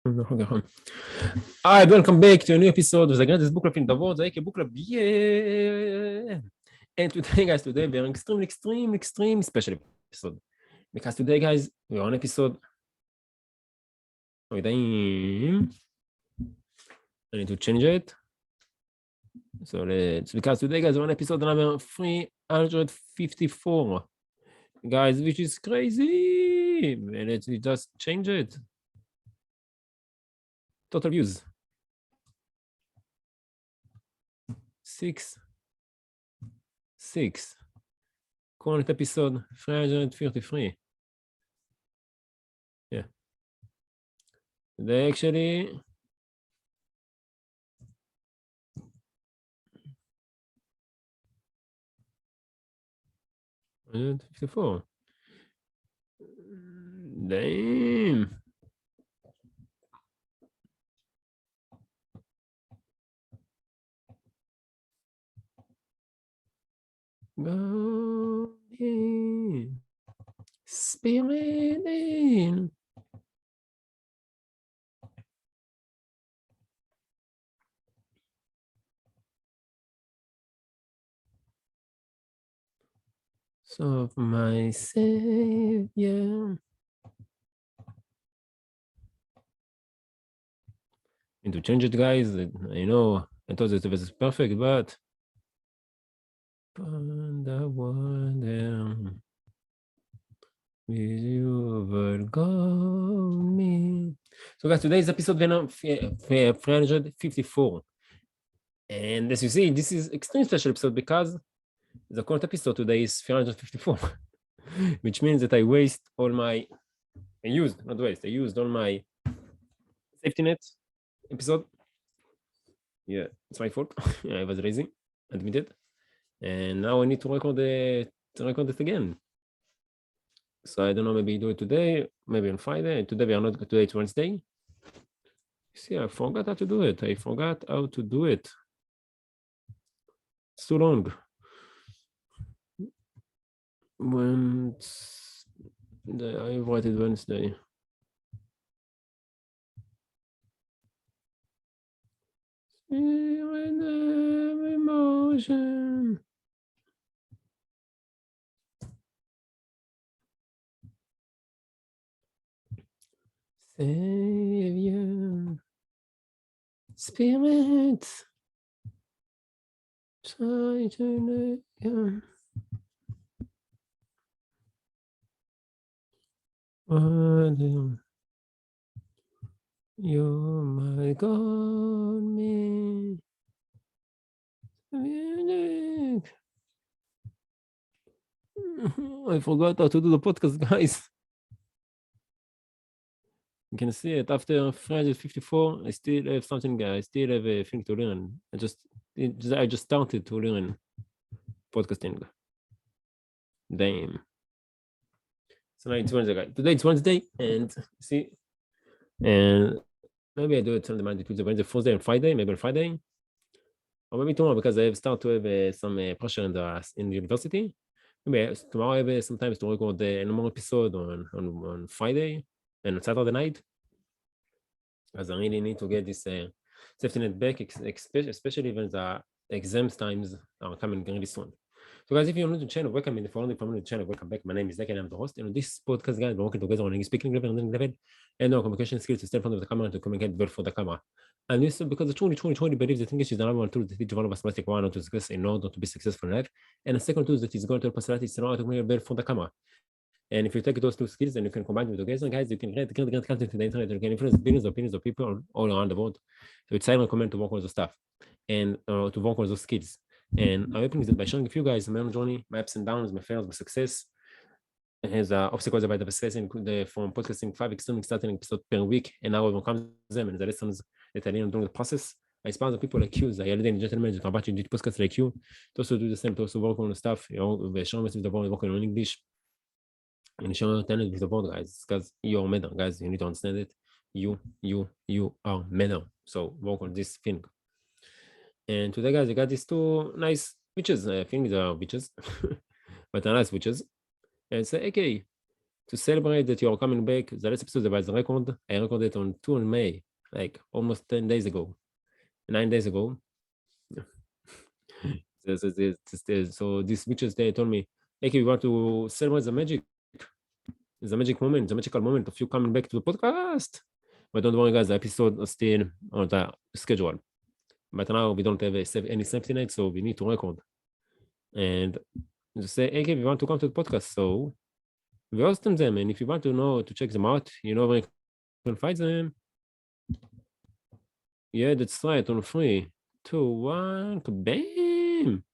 Alright, welcome back to a new episode of the greatest book club in the world, the AK book club. Yeah. And today, guys, we have an extremely special episode. Because today, guys, we're on episode. I need to change it. So because today, guys, we're on episode number 354. Guys, which is crazy. And let's just change it. Total views. 6. Current episode 353. Yeah. They actually 54. Damn. Go in. Spirit in. So my Savior. Need to change it, guys. I know I thought it was perfect, but the wonder with you will go me. So guys, today's episode 354. And as you see, this is extremely special episode because the current episode today is 354, which means that I used all my safety net episode. Yeah, it's my fault. I was lazy, admitted. And now I need to record it again. So I don't know, maybe do it today, maybe on Friday. Today it's Wednesday. See, I forgot how to do it. It's too long. I write it Wednesday. Emotion. Savior, Spirit, try to live. You're my God, me. I forgot how to do the podcast, guys. You can see it after 354. I still have something. I still have a thing to learn. I just started to learn podcasting. Damn. So now it's Wednesday, guys. Today it's Wednesday, and see, and maybe I do it Sunday, Monday, Tuesday, Wednesday, Thursday, and Friday. Maybe on Friday, or maybe tomorrow because I have started to have some pressure in the university. Maybe tomorrow I have sometimes to record a normal episode on Friday and on Saturday night, as I really need to get this safety net back, especially when the exams times are coming really soon. So guys, if you're new to the channel, welcome. If you're new to the channel, welcome back. My name is Zach and I'm the host. And on this podcast, guys, we're working together on English speaking level and learning level and our communication skills to stand in front of the camera and to communicate well for the camera. And this is because I truly believe that English is the number one tool that each one of us must acquire to success in order to be successful in life. And the second tool that is going to help us a lot is in order to communicate well for the camera. And if you take those two skills and you can combine them together, guys, you can create great content to the internet. You can influence billions of opinions of people all around the world. So it's highly recommend to work on those stuff and to work on those skills. And I'm hoping that by showing a few guys my own journey, my ups and downs, my failures, my success, and his obstacles about the success from podcasting 5 extremely starting episodes per week, and now overcome them and the lessons that I learned during the process. I inspire people like you, the ladies and gentlemen, who can watch this podcast like you, to also do the same, to also work on the stuff, show me with the world, working on English, and show your talent with the world, guys, because you're matter, guys. You need to understand it. You are matter. So work on this thing. And today, guys, I got these two nice witches. I think they are witches, but they're nice witches. And say, okay, to celebrate that you're coming back. The last episode about the record, I recorded it on 2 May, like almost 10 days ago, 9 days ago. So these bitches, they told me, hey, we want to celebrate the magic moment, the magical moment of you coming back to the podcast. But don't worry, guys, the episode is still on the schedule. But now we don't have any safety net, so we need to record. And just say, hey, we want to come to the podcast. So we host them. And if you want to know to check them out, you know where you can find them. Yeah, that's right, on 3, 2, 1, bam!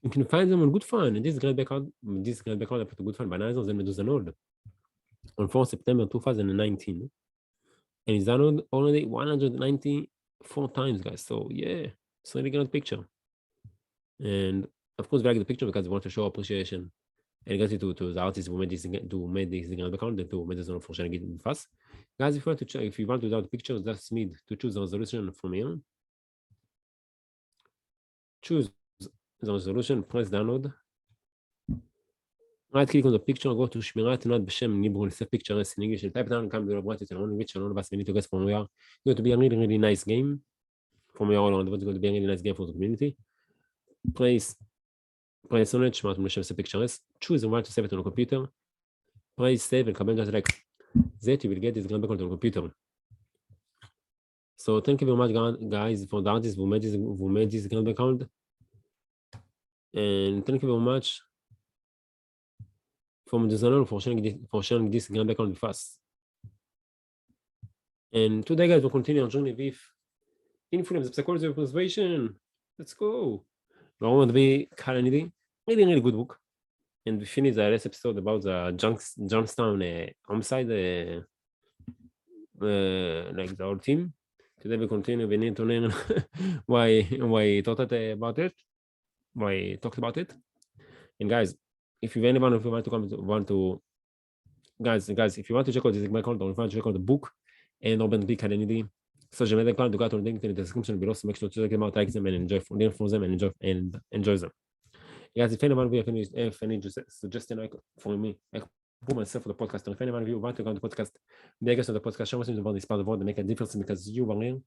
You can find them on Good Fun. And this great background, I put a Good Fun by Nizos and Medusa Nord on 4 September 2019. And it's downloaded already 194 times, guys. So yeah, it's a really great picture. And of course, we like the picture because we want to show appreciation and gratitude to the artists who made this grand account and to Medusa for sharing it with us. Guys, if you want to check, if you want to download pictures, just need to choose the resolution from here. Choose the resolution, press download. Right click on the picture, go to שמירת נוט בשם Nibble, save pictures in English, and type down, come to the right, and which none of us we need to guess from where. It's going to be a really, really nice game. From where all around the world, it's going to be a really nice game for the community. Press on it, שמרת משם save pictures, choose the one to save it on a computer. Press save and comment just like that, you will get this grand background on the computer. So thank you very much, guys, for the artists who made this grand background. And thank you very much for Medusa for sharing this grand background with us. And today, guys, we'll continue our journey with influence of psychology of persuasion. Let's go. We're going to be Cialdini, really good book. And we finished the last episode about the Johnstown homicide, like the whole team. Today we continue. We need to learn why he talked about it, why he talked about it. And guys, if you anyone if you want to guys, if you want to check out this background, or if you want to check out the book and Urban Greek Cialdini, social media account, you got all link in the description below. So make sure to check them out, like them, and learn from them, and enjoy them. Guys, if anyone of you have any suggestion like for me, like for myself for the podcast, or if anyone of you want to go on the podcast, be a guest on the podcast, show us about this part of the world, make a difference because you are here.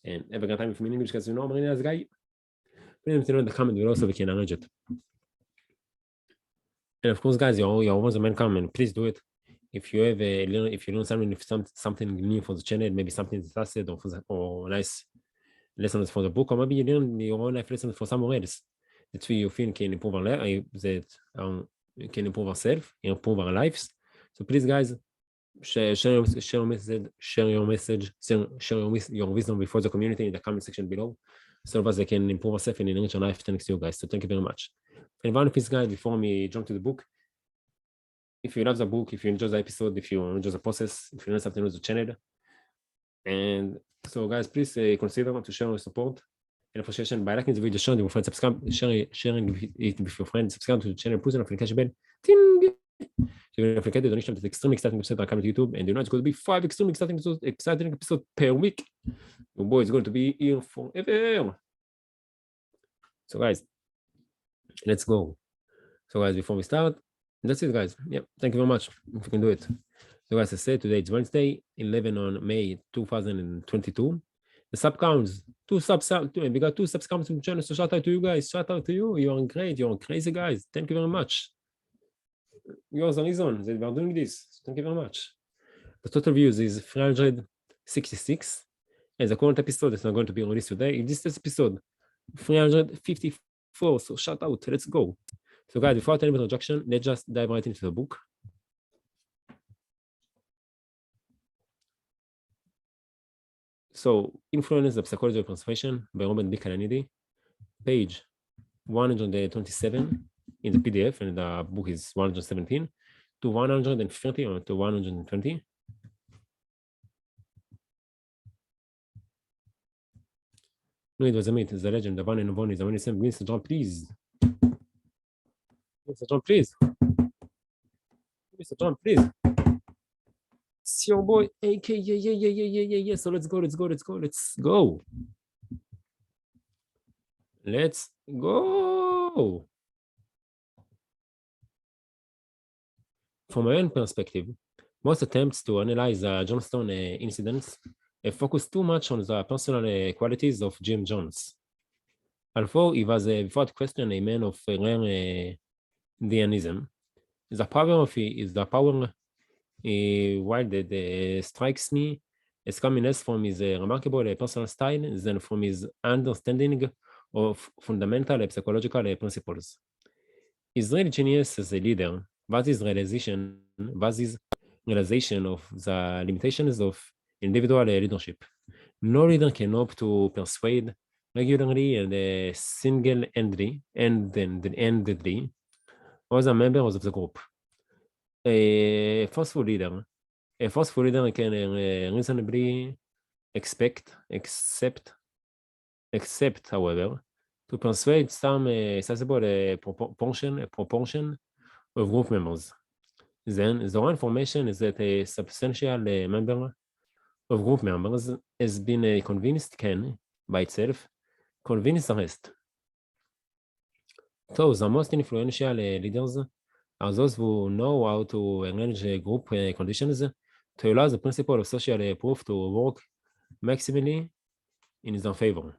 And have a great time with me in English because you know I'm a really nice guy. Please know in the comment below so we can arrange it. And of course, guys, you're always welcome, and please do it. If you have if you learn something new for the channel, maybe something interested or nice lessons for the book, or maybe you learn your own life lessons for someone else that you feel can improve our life, that can improve ourselves, improve our lives. So please, guys, share your wisdom before the community in the comment section below, so that they can improve ourselves and enrich our life thanks to you guys. So thank you very much. And one piece, guys, before we jump to the book, if you love the book, if you enjoy the episode, if you enjoy the process, if you learn something with the channel, and so guys, please consider to share your support and appreciation by liking the video, sharing it with friends, sharing it with your friends, subscribe to the channel, put on the notification bell, ting! So you're notified the next extremely exciting episode on YouTube, and you know it's going to be 5 extremely exciting episodes per week. Your boy is going to be here forever. So guys, let's go. So guys, before we start, that's it, guys. Yep, thank you very much if you can do it. So guys, I said today it's Wednesday, 11 on May 2022. The sub counts, we got 2 subs counts in the channel, so shout out to you guys. Shout out to you. You are great. You're crazy, guys. Thank you very much. You're the reason that we are doing this. Thank you very much. The total views is 366, and the current episode is not going to be released today. In this episode, 354. So shout out. Let's go. So guys, before I tell you the introduction, let's just dive right into the book. So, Influence of Psychology of Persuasion by Robert B. Cialdini, page 127 in the PDF, and the book is 117 to 130 or to 120. No, it was a myth, the legend, the one and only, the one is Mr. John, please. Mr. John, please. Mr. John, please. It's your boy, AK. Yeah. So let's go. Let's go. From my own perspective, most attempts to analyze the Johnstone incidents focus too much on the personal qualities of Jim Jones. Although he was without question a man of rare Dianism, the power of is the power while that strikes me as coming less from his remarkable personal style than from his understanding of fundamental psychological principles. His real genius as a leader was his realization of the limitations of individual leadership. No leader can hope to persuade regularly and single-handedly other members of the group. A forceful leader can reasonably accept, however, to persuade some sizable proportion of group members. Then, the one information is that a substantial member of group members has been convinced can, by itself, convince the rest. So, the most influential leaders are those who know how to arrange group conditions to allow the principle of social proof to work maximally in their favor.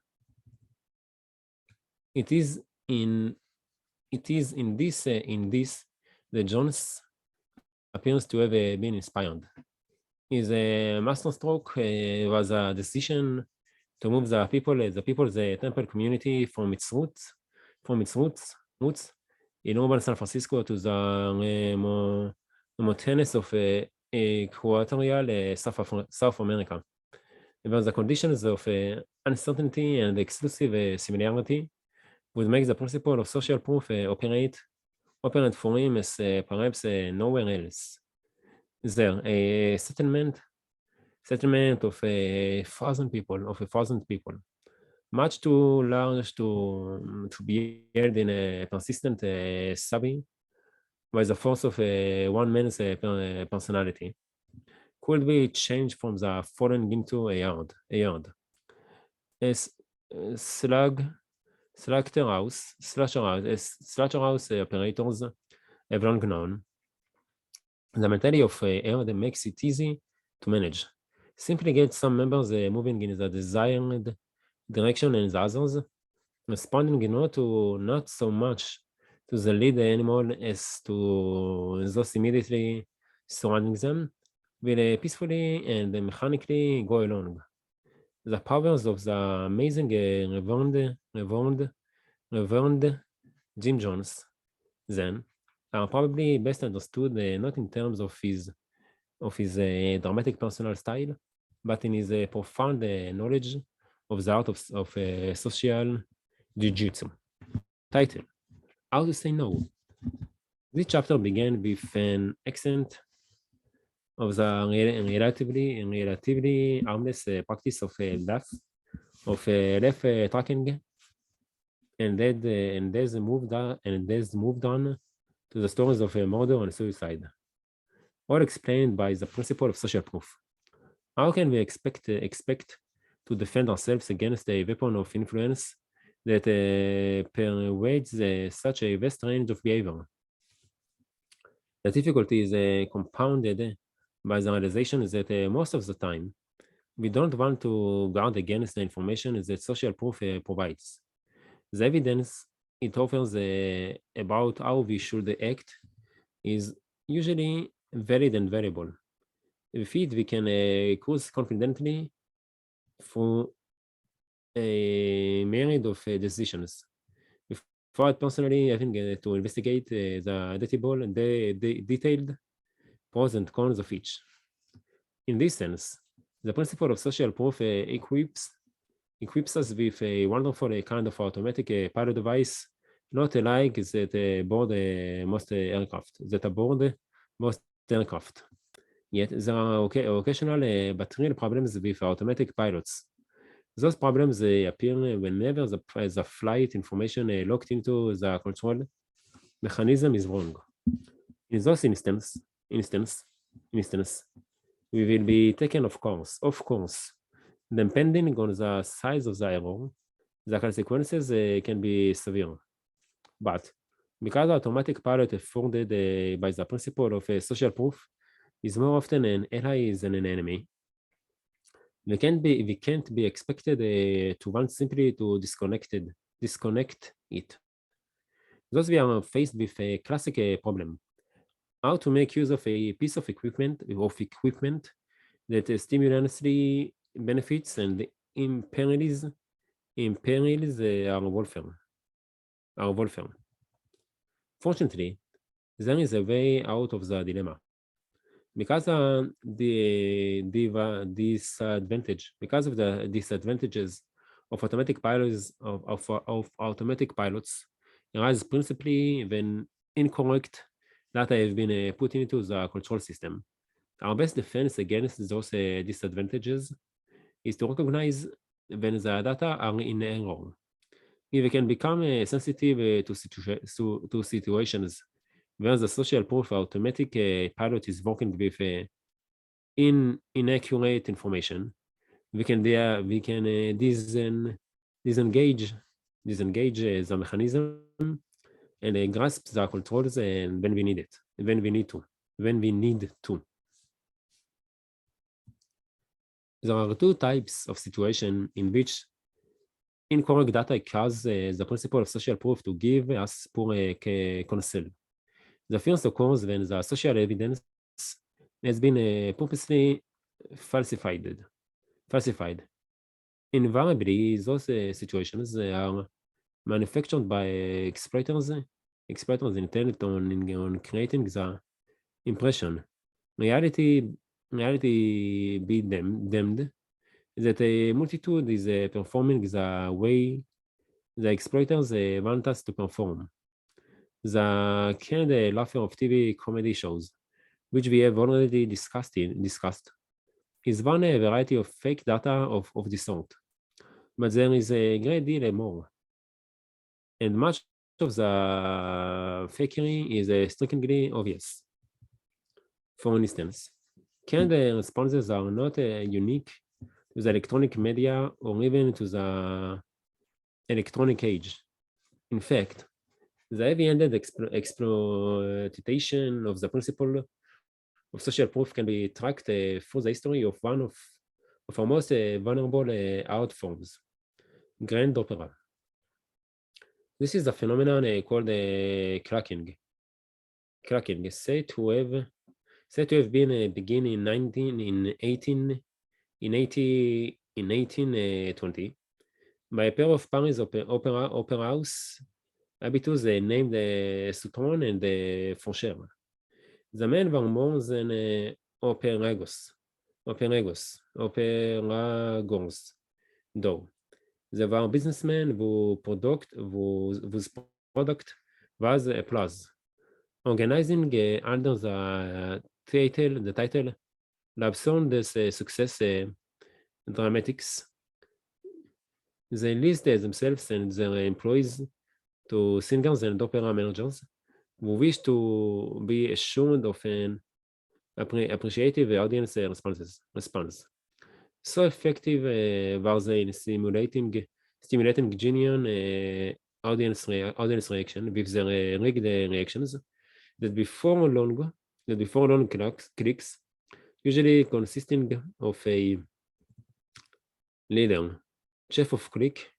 It is in this that Jones appears to have been inspired. His masterstroke was a decision to move the people's temple community from its roots in urban San Francisco to the mountains of equatorial South America. Even the conditions of uncertainty and exclusive similarity would make the principle of social proof operate for him as perhaps nowhere else. There, a settlement of 1,000 people, much too large to be held in a persistent subway by the force of one man's personality, could be changed from the fallen into a yard. As slaughterhouse operators have long known, the mentality of yard makes it easy to manage. Simply get some members moving in the desired direction and the others responding not so much to the lead animal as to those immediately surrounding them, will peacefully and mechanically go along. The powers of the amazing Reverend Jim Jones, then, are probably best understood not in terms of his dramatic personal style, but in his profound knowledge of the art of social jiu-jitsu. Title: How to Say No. This chapter began with an accent of the relatively harmless practice of left tracking, and there's moved on to the stories of murder and suicide, all explained by the principle of social proof. How can we expect to defend ourselves against a weapon of influence that pervades such a vast range of behavior? The difficulty is compounded by the realization that most of the time, we don't want to guard against the information that social proof provides. The evidence it offers about how we should act is usually valid and variable. With it, we can cruise confidently through a myriad of decisions without personally having to investigate the detailed pros and cons of each. In this sense, the principle of social proof equips us with a wonderful kind of automatic pilot device, not alike that aboard most aircraft. Yet there are occasional but real problems with automatic pilots. Those problems appear whenever the flight information locked into the control mechanism is wrong. In those instances, we will be taken off course, depending on the size of the error. the consequences can be severe. But because the automatic pilot is funded by the principle of social proof, is more often an ally than an enemy. We can't be expected to want simply to disconnect it. Thus, we are faced with a classic problem: how to make use of a piece of equipment that stimulously benefits and imperils our welfare. Fortunately, there is a way out of the dilemma. Because because of the disadvantages of automatic pilots arise principally when incorrect data have been put into the control system. Our best defense against those disadvantages is to recognize when the data are in error. If we can become sensitive to situations where the social proof automatic pilot is working with inaccurate information, we can disengage the mechanism and grasp the controls when we need to. There are two types of situation in which incorrect data cause the principle of social proof to give us poor counsel. The first occurs when the social evidence has been purposely falsified. Invariably, those situations are manufactured by exploiters intent on creating the impression. Reality be damned that a multitude is performing the way the exploiters want us to perform. The canned laughter of TV comedy shows, which we have already discussed, is one variety of fake data of this sort. But there is a great deal more. And much of the fakery is strikingly obvious. For instance, canned responses are not unique to the electronic media or even to the electronic age. In fact, the heavy-handed exploitation of the principle of social proof can be tracked through the history of one of our most vulnerable art forms, grand opera. This is a phenomenon called cracking. Cracking is said to have been begun in 1820 by a pair of Paris opera house habitants named Sutron and Faucher. The men were more than operagos, though. They were businessmen whose product was applause. Organizing under the title L'Absence des Success Dramatiques, they list themselves and their employees to singers and opera managers who wish to be assured of an appreciative audience response. So effective were they in stimulating genuine audience reaction with their rigged reactions that before long clicks, usually consisting of a leader, chief of click,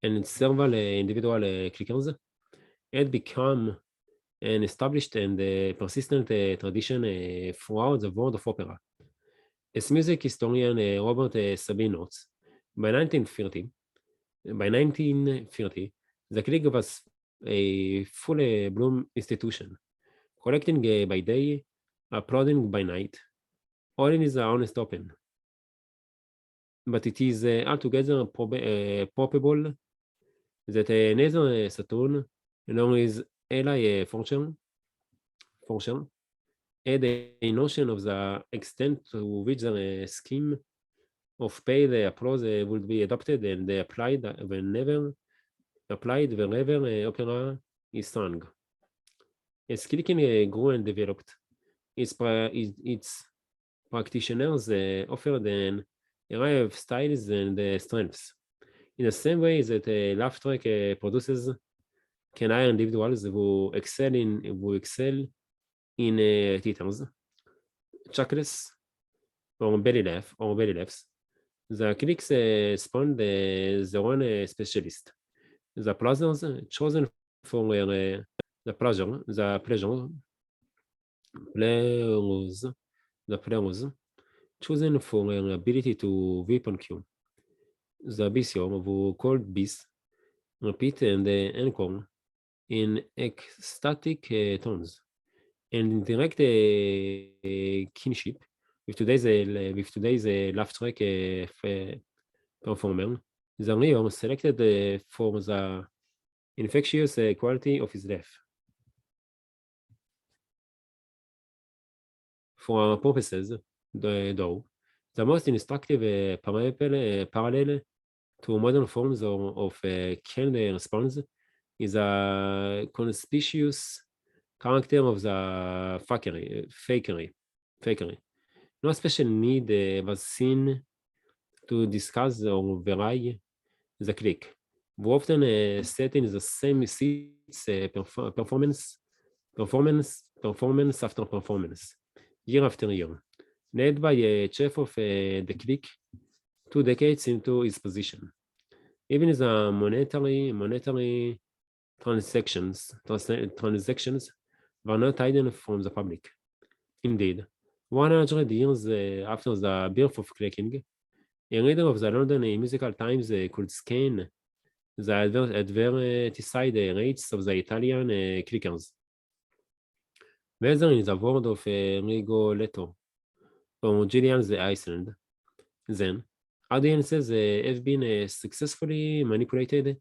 and several individual clickers, had become an established and persistent tradition throughout the world of opera. As music historian Robert Sabin notes, by 1930, the click was a fully blown institution, collecting by day, applauding by night, all in his honest open. But it is altogether probable that neither Saturn nor his ally Fortune had a notion of the extent to which the scheme of paid applause would be adopted and applied wherever opera is sung. As clicking grew and developed, its practitioners offered an array of styles and strengths, In the same way that a laugh track produces can hire individuals who excel in titles, chuckles, or belly laughs. The critics spawn their own specialist. The players chosen for the pleasure, the players chosen for their ability to weapon cue. The BCO who called beast repeat and encore in ecstatic tones and in direct kinship with today's laugh track performer. The Rio selected for the infectious quality of his laugh. For our purposes, though, the most instructive parallel to modern forms of canned response is a conspicuous character of the fakery. No special need was seen to discuss or vary the click. We often set in the same seats performance after performance, year after year, led by a chief of the click 2 decades into his position. Even the monetary transactions were not hidden from the public. Indeed, 100 years after the birth of clicking, a reader of the London Musical Times could scan the advertised rates of the Italian clickers. Whether in the world of Rigoletto or Julian's Iceland, then audiences have been successfully manipulated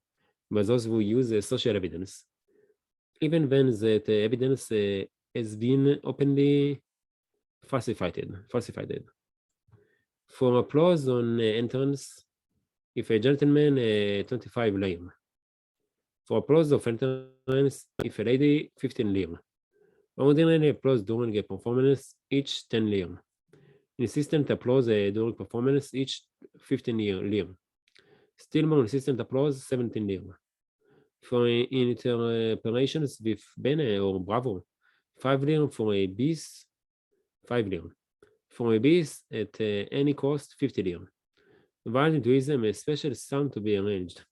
by those who use social evidence, even when that evidence has been openly falsified. For applause on entrance, if a gentleman 25 lire. For applause of entrance, if a lady 15 lire. Ordinary applause during a performance, each 10 lire. Insistent applause during performance, each 15 lire. Still more insistent applause, 17 lire. For interpolations with bene or bravo, 5 lire. For a bis, 5 lire. For a bis at any cost, 50 lire. While Hinduism a special sound to be arranged.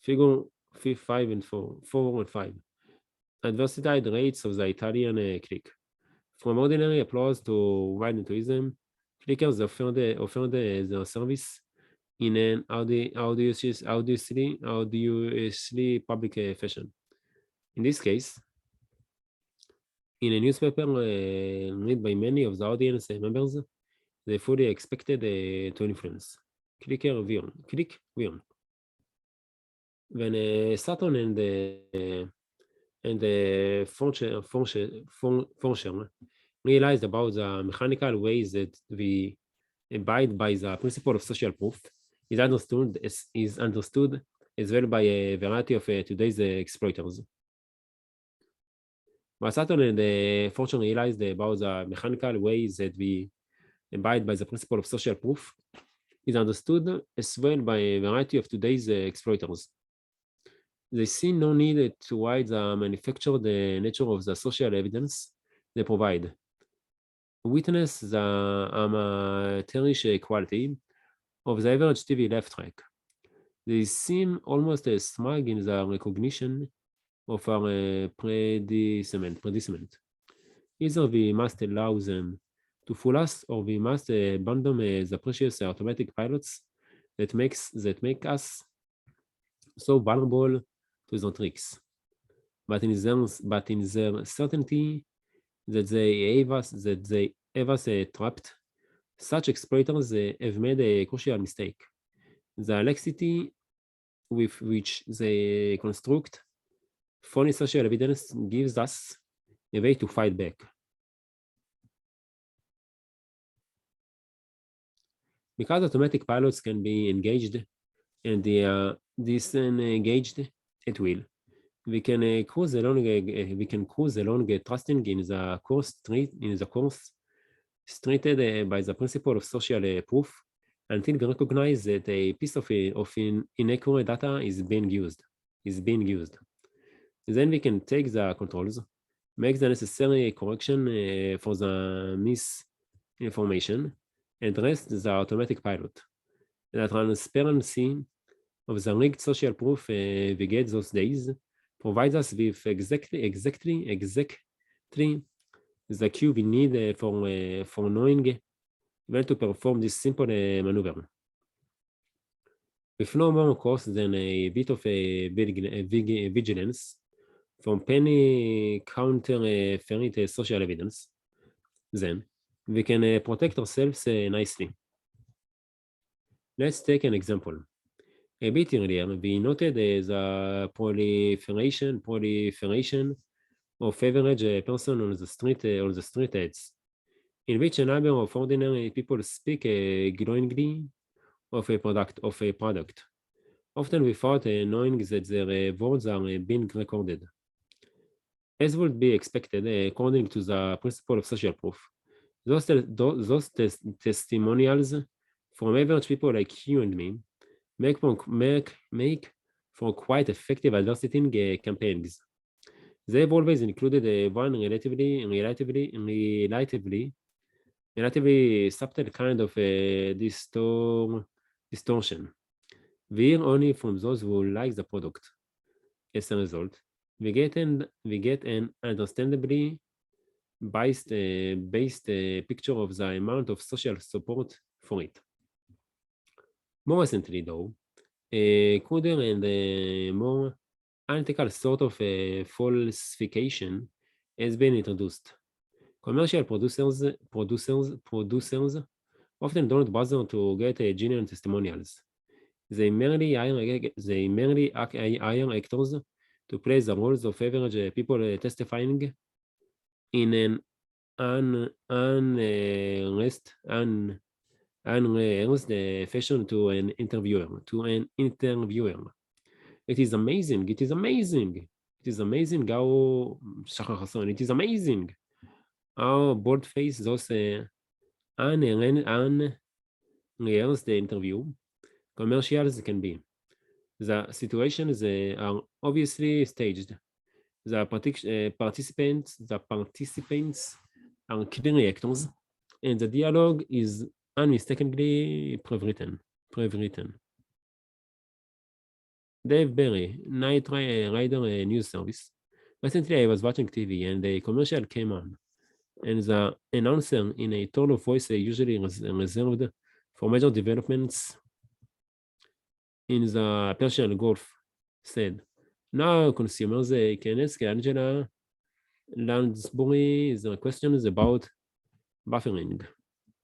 Figure 5 and 4 and 5. Adversified rates of the Italian click. From ordinary applause to wild Hinduism, clickers offered their service in an audaciously public fashion. In this case, in a newspaper read by many of the audience members, they fully expected to influence. Click Vion. When Saturn and Forscher realized about the mechanical ways that we abide by the principle of social proof, is understood as well by a variety of today's exploiters. But Saturn and Forscher realized about the mechanical ways that we abide by the principle of social proof is understood as well by a variety of today's exploiters. They see no need to hide the manufactured nature of the social evidence they provide. Witness the amateurish quality of the average TV laugh track. They seem almost as smug in the recognition of our predicament. Either we must allow them to fool us, or we must abandon the precious automatic pilots that make us so vulnerable to the tricks. But in their certainty that they have us trapped, such exploiters have made a crucial mistake. The laxity with which they construct phony social evidence gives us a way to fight back. Because automatic pilots can be engaged and they are disengaged at will, we can cruise along trusting in the course treated by the principle of social proof until we recognize that a piece of inaccurate data is being used. Then we can take the controls, make the necessary correction for the misinformation, and rest the automatic pilot. The transparency of the rigged social proof we get those days provides us with exactly the cue we need for knowing when to perform this simple maneuver. With no more cost than a bit of vigilance from penny counterfeit social evidence, then we can protect ourselves nicely. Let's take an example. A bit earlier, we noted the proliferation of average person on the street ads, in which a number of ordinary people speak glowingly of a product, often without knowing that their words are being recorded. As would be expected, according to the principle of social proof, those testimonials from average people like you and me make for quite effective advertising campaigns. They've always included one relatively subtle kind of distortion. We hear only from those who like the product. As a result, we get an understandably based picture of the amount of social support for it. More recently, though, a cruder and more analytical sort of falsification has been introduced. Commercial producers often don't bother to get genuine testimonials. They merely hire actors to play the roles of average people testifying in an unearnest fashion to an interviewer. It is amazing. It is amazing how bold-faced those unrehearsed interview commercials can be. The situations are obviously staged. The participants are clearly actors, and the dialogue is unmistakably pre-written. Dave Berry, Night Rider news service. Recently, I was watching TV and a commercial came on, and the announcer, in a tone of voice usually reserved for major developments in the Persian Gulf, said, "Now consumers can ask Angela Lansbury the questions about buffering.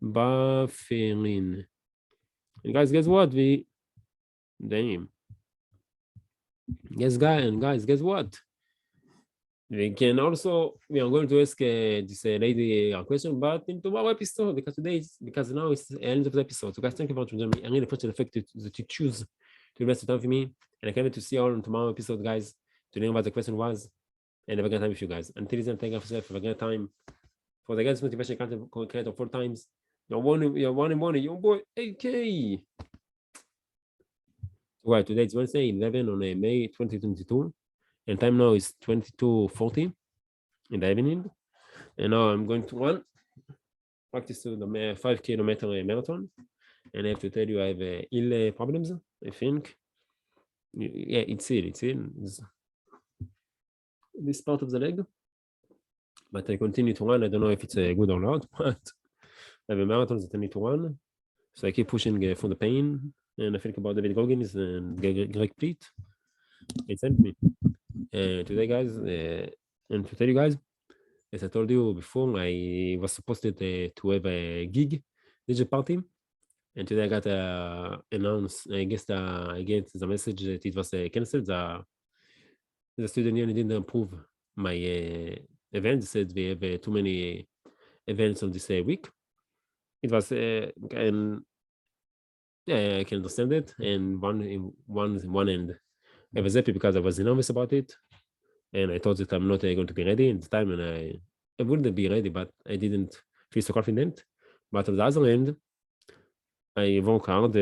And guys, guess what? Guess what? We are going to ask this lady a question, but in tomorrow episode, because now it's the end of the episode. So guys, thank you very much for joining me. I really appreciate the fact that you choose to invest the time for me. And I can't wait to see you all in tomorrow episode, guys, to learn what the question was. And have a great time with you guys. Until then, thank you for yourself. Have a great time. For the guys motivation content creator 4 times. You're one and one, your boy AK. Right, today it's Wednesday, 11 on May 2022. And time now is 22:40 in the evening. And now I'm going to practice to the 5 kilometer marathon. And I have to tell you, I have heel problems, I think. Yeah, it's this part of the leg. But I continue to run. I don't know if it's good or not, but I have a marathon that I need to run. So I keep pushing for the pain. And I think about David Goggins and Greg Pleat. It sent me. Today, guys, and to tell you guys, as I told you before, I was supposed to have a gig, DJ party, and today I got announced. I guess I get the message that it was cancelled. The student union didn't approve my event. They said we have too many events on this week. It was, and yeah, I can understand it. And one end, I was happy because I was nervous about it. And I thought that I'm not going to be ready at the time, and I wouldn't be ready, but I didn't feel so confident. But on the other hand, I work hard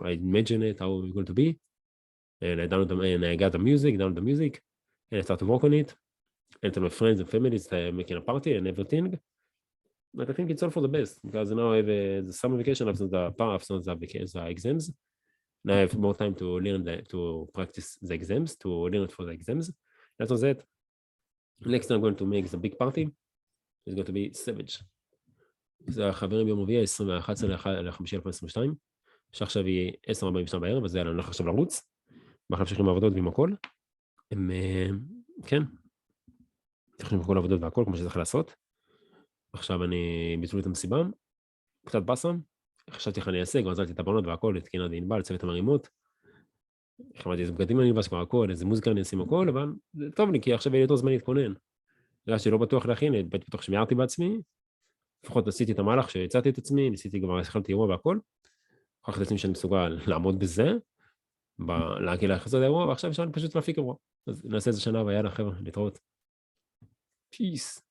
I imagine it how it's going to be, and I got the music, download the music, and I start to work on it, and tell my friends and families making a party and everything. But I think it's all for the best because now I have the summer vacation after the exams. Now I have more time to to practice the exams, to learn it for the exams. After that, next time I'm going to make the big party. It's going to be savage. זה החברים ביום רביעי, 21/5/2022, שעכשיו יהיה 10:42 בערב, אז אני הולך עכשיו לרוץ, ואנחנו ממשיכים בעבודות ועם הכל. הם, כן, צריכים עם כל העבודות והכל, כמו שצריך לעשות. עכשיו אני ביטלו את המסיבה, קצת בסם, חשבתי איך אני אעשה, גם עזרתי את הבנות והכל, את קינת וענבל, צוות המרימות. חמדתי איזה בגדים אני נלבש כבר הכל, איזה מוזיקה אני אשים הכל, אבל זה טוב לי, כי עכשיו יהיה לי יותר זמן להתכונן. בגלל שלא בטוח להכין, בטוח שמיהרתי בעצמי, לפחות עשיתי את המהלך שהצעתי את עצמי, ניסיתי כבר, התחלתי אירוע והכל, הוכחתי את עצמי שאני מסוגל לעמוד בזה, להגיע להכנסות האירוע, ועכשיו אפשר פשוט להפיק אירוע. אז נעשה את זה שנה, ויאללה חבר'ה, להתראות. Peace.